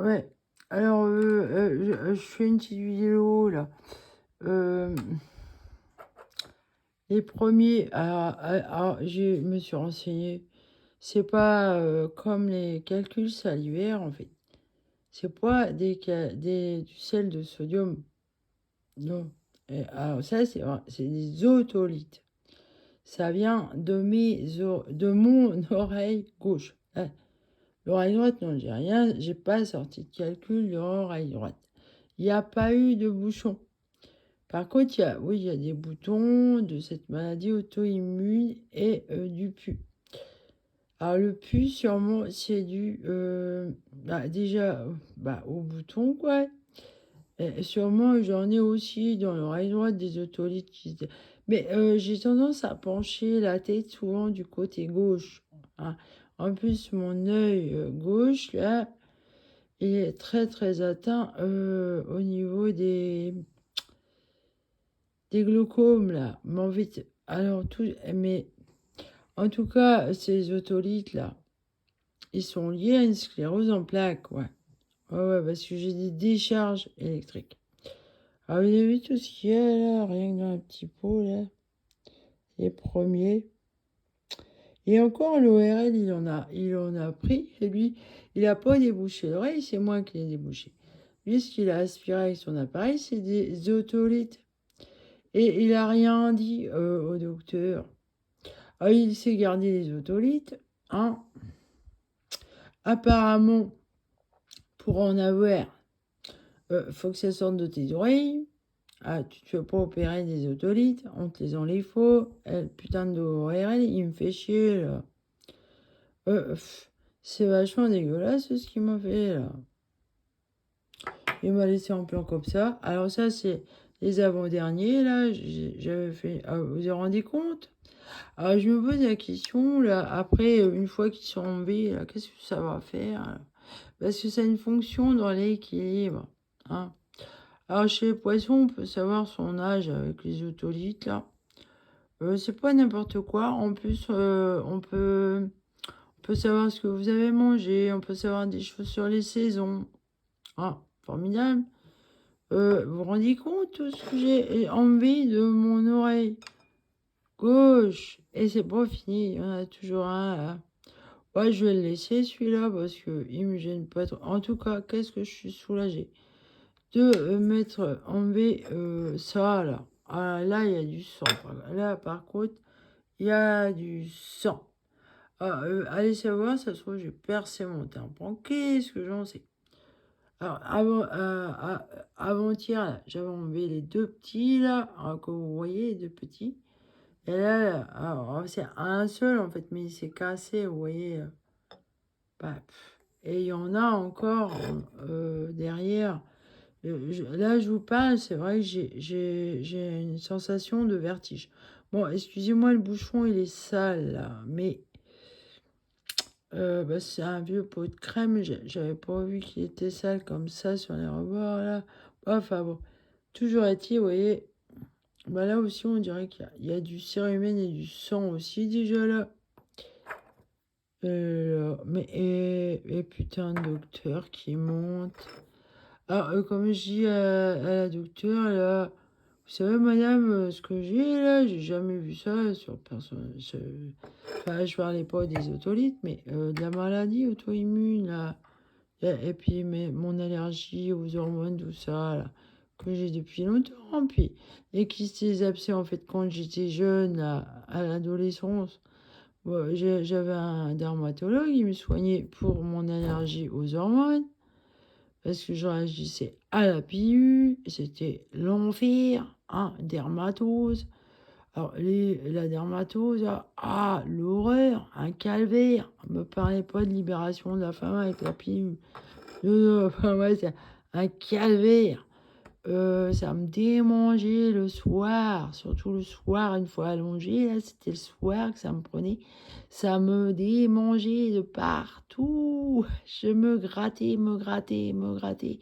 Ouais. Alors, je fais une petite vidéo là. Hem, les premiers je me suis renseignée. C'est pas, comme les calculs salivaires en fait. C'est pas du sel de sodium, non. Et alors ça, c'est des otolithes. Ça vient de mon oreille gauche. L'oreille droite, non, j'ai pas sorti de calcul de l'oreille droite. Il y a pas eu de bouchon. Par contre, il y a des boutons de cette maladie auto-immune et du pus. Alors le pus, sûrement, c'est dû déjà au bouton, quoi. Et sûrement, j'en ai aussi dans l'oreille droite des otolithes Mais j'ai tendance à pencher la tête souvent du côté gauche, hein. En plus, mon œil gauche, là, il est très, très atteint au niveau des glaucomes, là. Mais en tout cas, ces otolithes, là, ils sont liés à une sclérose en plaques, ouais. Ouais, ouais, parce que j'ai des décharges électriques. Ah, vous avez vu tout ce qu'il y a là, rien que dans un petit pot là, les premiers. Et encore l'ORL, il en a pris, et lui, il a pas débouché l'oreille, c'est moi qui l'ai débouché. Lui, ce qu'il a aspiré avec son appareil, c'est des otolithes. Et il a rien dit au docteur. Ah, il s'est gardé les otolithes, hein. Apparemment, pour en avoir, faut que ça sorte de tes oreilles. Ah, tu te fais pas opérer des otolithes, on te les enlève faux. Putain de ORL, il me fait chier là. C'est vachement dégueulasse ce qu'il m'a fait là. Il m'a laissé en plan comme ça. Alors ça, c'est les avant-derniers là. J'avais fait. Ah, vous vous rendez compte? Alors je me pose la question là. Après, une fois qu'ils sont enlevés, là, qu'est-ce que ça va faire là? Parce que ça a une fonction dans l'équilibre, hein. Alors chez les poissons, on peut savoir son âge avec les otolithes là. C'est pas n'importe quoi. En plus, on peut savoir ce que vous avez mangé, on peut savoir des choses sur les saisons. Ah, formidable. Vous vous rendez compte tout ce que j'ai enlevé de mon oreille gauche? Et c'est pas fini, il y en a toujours un là. Ouais, je vais le laisser celui-là parce que il me gêne pas trop. En tout cas, qu'est-ce que je suis soulagée de enlever ça là. Ah, là, il y a du sang. Là, par contre, il y a du sang. Ah, allez savoir, ça se trouve, j'ai percé mon tympan. Qu'est-ce que j'en sais? Alors, avant-hier, là, j'avais enlevé les deux petits, là, alors, que vous voyez, les deux petits. Et là, alors, c'est un seul, en fait, mais il s'est cassé, vous voyez. Et il y en a encore derrière. Là, je vous parle, c'est vrai que j'ai une sensation de vertige. Bon, excusez-moi, le bouchon, il est sale, là, mais c'est un vieux pot de crème. J'avais pas vu qu'il était sale comme ça sur les rebords, là. Enfin bon, toujours est-il, vous voyez, là aussi, on dirait qu'il y a du cérumen et du sang aussi, déjà, là. Et putain de docteur qui monte. Alors, comme je dis à la docteure, là, vous savez, madame, ce que j'ai là, j'ai jamais vu ça sur personne. Enfin, je parlais pas des otolithes, mais de la maladie auto-immune, là. Et puis, mon allergie aux hormones, tout ça, là, que j'ai depuis longtemps. Puis, les kystes et les abcès, en fait, quand j'étais jeune, là, à l'adolescence, bon, j'avais un dermatologue, il me soignait pour mon allergie aux hormones. Parce que je réagissais à la pilule, c'était l'enfer, hein, dermatose. Alors, la dermatose, l'horreur, un calvaire. Ne me parlez pas de libération de la femme avec la pilule. Non, enfin, ouais, c'est un calvaire. Ça me démangeait le soir, surtout le soir, une fois allongée, là, c'était le soir que ça me prenait. Ça me démangeait de partout. Je me grattais, me grattais, me grattais.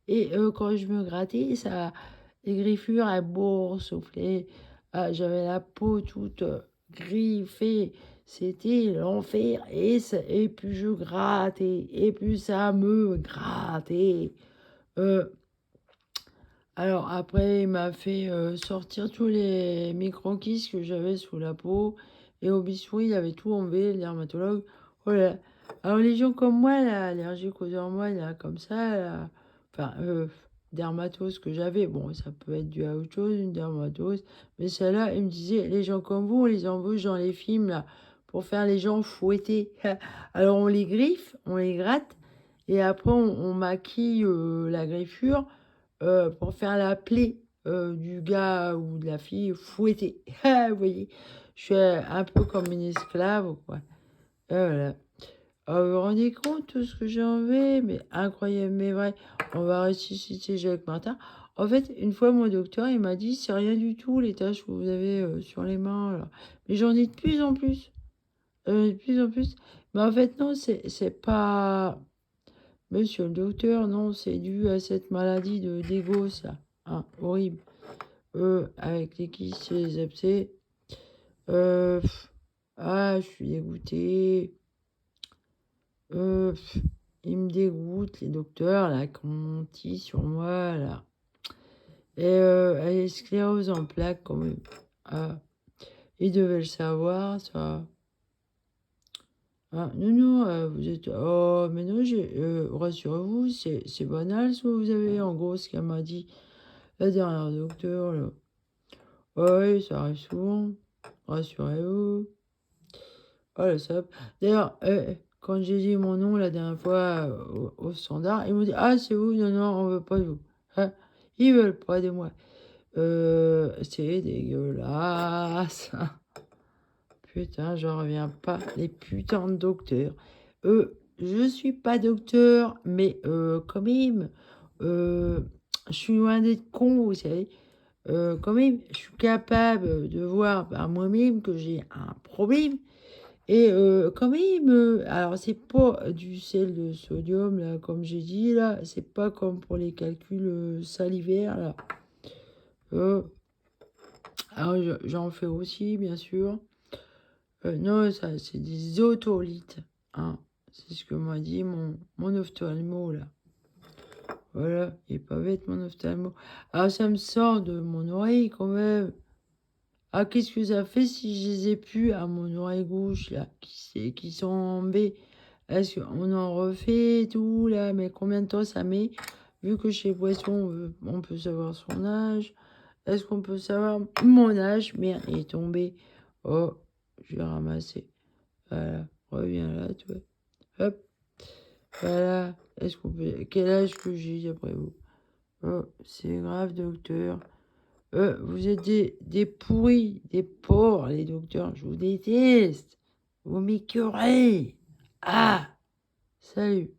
Et quand je me grattais, les griffures, elles boursouflaient. J'avais la peau toute griffée. c'était l'enfer. Et plus je grattais, et plus ça me grattait. Alors après, il m'a fait sortir tous les micro-kystes que j'avais sous la peau. Et au bistouri, il avait tout enlevé, le dermatologue. Voilà. Alors les gens comme moi, là, allergiques aux hormones, là, comme ça, là, enfin, dermatose que j'avais, bon, ça peut être dû à autre chose, une dermatose. Mais celle-là, il me disait, les gens comme vous, on les embauche dans les films, là, pour faire les gens fouettés. Alors on les griffe, on les gratte, et après on maquille la griffure pour faire la plaie du gars ou de la fille fouettée. Vous voyez, je suis un peu comme une esclave, quoi. Et voilà. Vous vous rendez compte de ce que j'ai enlevé? Mais incroyable, mais vrai. On va ressusciter Jacques Martin. En fait, une fois, mon docteur, il m'a dit, c'est rien du tout, les taches que vous avez sur les mains, là. Mais j'en ai de plus en plus. De plus en plus. Mais en fait, non, c'est pas... Monsieur le docteur, non, c'est dû à cette maladie de d'égo, ça. Hein, horrible. Avec les kystes et les abcès. Je suis dégoûté. Ils me dégoûtent, les docteurs, là, qui ont menti sur moi, là. Et elle est sclérose en plaques, quand même. Ah, ils devaient le savoir, ça. Ah, non, non, vous êtes... Oh, mais non, rassurez-vous, c'est banal ce que vous avez, en gros, ce qu'elle m'a dit la dernière docteur, là. Ouais, ça arrive souvent, rassurez-vous. Oh, le salope. D'ailleurs, quand j'ai dit mon nom la dernière fois au standard, ils m'ont dit, ah, c'est vous, non, non, on veut pas de vous. Hein, ils veulent pas de moi. C'est dégueulasse. Putain, j'en reviens pas. Les putains de docteurs. Je suis pas docteur, mais quand même, je suis loin d'être con, vous savez. Quand même, je suis capable de voir par moi-même que j'ai un problème. Et quand même, alors c'est pas du sel de sodium, là, comme j'ai dit, là. C'est pas comme pour les calculs salivaires, là. Euh, alors j'en fais aussi, bien sûr. Non, ça, c'est des otolithes. Hein. C'est ce que m'a dit mon ophtalmo, là. Voilà, il est pas bête, mon ophtalmo. Ah, ça me sort de mon oreille, quand même. Ah, qu'est-ce que ça fait si je les ai plus à mon oreille gauche, là, qui sont en B? Est-ce qu'on en refait et tout, là? Mais combien de temps ça met? Vu que chez Poisson, on peut savoir son âge. Est-ce qu'on peut savoir mon âge? Merde, il est tombé. Oh, je vais ramasser. Voilà, reviens là, toi. Hop, voilà. Est-ce qu'on peut... Quel âge que j'ai, d'après vous? Oh, c'est grave, docteur. Vous êtes des pourris, des porcs, les docteurs. Je vous déteste. Vous m'écœurez. Ah, salut.